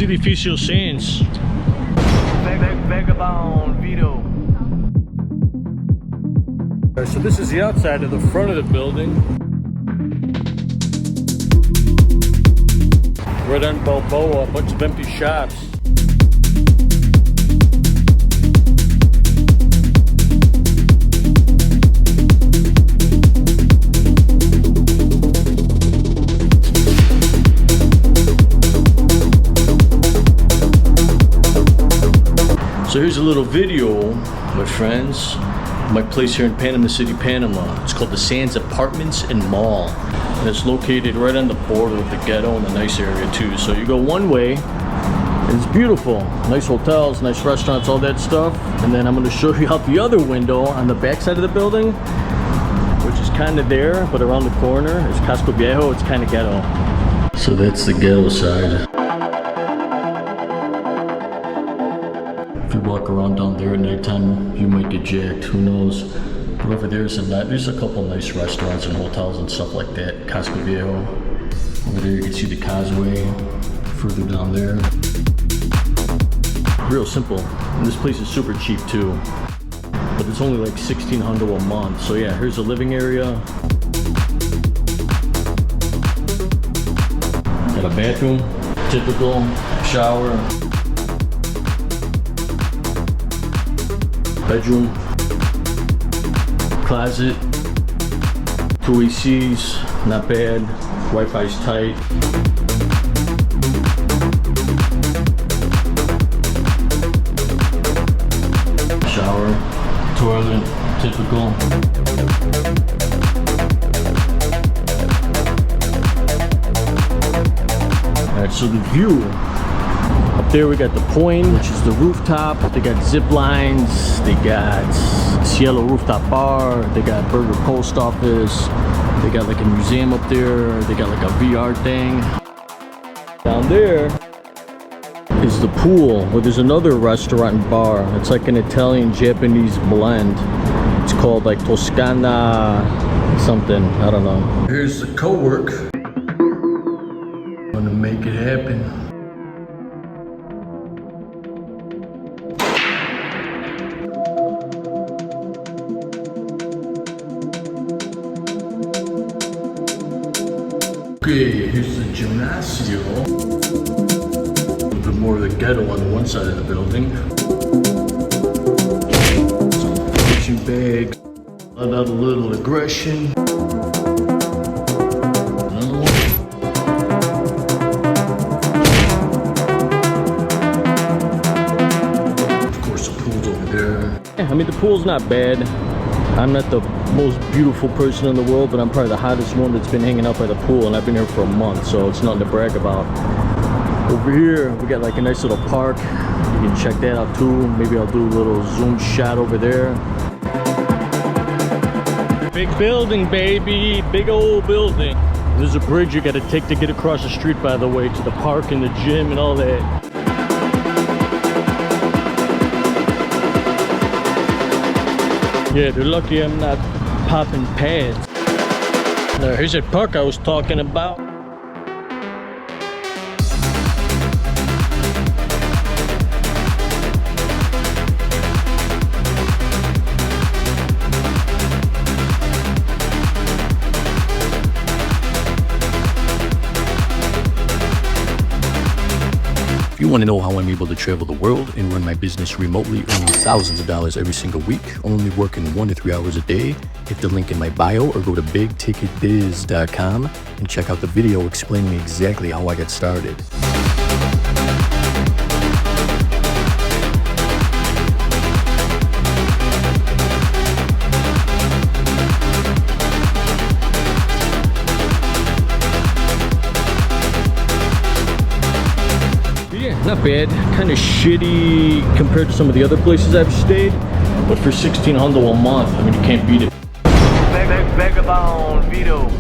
Os edifícios Sands. VagaBondVito. Alright, so this is the outside of the front of the building. Right on Balboa, a bunch of empty shops. So here's a little video, my friends, my place here in Panama City, Panama. It's called the Sands Apartments and Mall. And it's located right on the border of the ghetto and a nice area too. So you go one way, and it's beautiful. Nice hotels, nice restaurants, all that stuff. And then I'm gonna show you out the other window on the back side of the building, which is kind of there, but around the corner is Casco Viejo. It's kind of ghetto. So that's the ghetto side. If you walk around down there at nighttime, you might get jacked, who knows. But over there's a couple nice restaurants and hotels and stuff like that. Casco Viejo. Over there you can see the causeway. Further down there. Real simple. And this place is super cheap too. But it's only like $1,600 a month. So yeah, here's the living area. Got a bathroom, typical, shower. Bedroom, closet, 2 ACs, not bad, Wi-Fi's tight. Shower, toilet, typical. Alright, so the view. Up there we got the point, which is the rooftop. They got zip lines, they got Cielo rooftop bar, they got Burger Post Office, they got like a museum up there, they got like a VR thing. Down there is the pool, where there's another restaurant and bar. It's like an Italian-Japanese blend. It's called like Toscana something, I don't know. Here's the co-work. I'm gonna make it happen. Okay, here's the gymnasio. A little bit more of the ghetto on the one side of the building. Some fishing bag. Let out a little aggression. Another one. Of course, the pool's over there. Yeah, I mean, the pool's not bad. I'm not the most beautiful person in the world, but I'm probably the hottest one that's been hanging out by the pool, and I've been here for a month, so it's nothing to brag about. Over here, we got like a nice little park. You can check that out too. Maybe I'll do a little zoom shot over there. Big building, baby. Big old building. There's a bridge you gotta take to get across the street, by the way, to the park and the gym and all that. Yeah, they're lucky I'm not popping pads. Now here's that park I was talking about. If you want to know how I'm able to travel the world and run my business remotely, earning thousands of dollars every single week, only working 1 to 3 hours a day, hit the link in my bio or go to bigticketbiz.com and check out the video explaining exactly how I got started. Not bad, kind of shitty compared to some of the other places I've stayed, but for $1,600 a month, I mean, you can't beat it. VagaBondVito.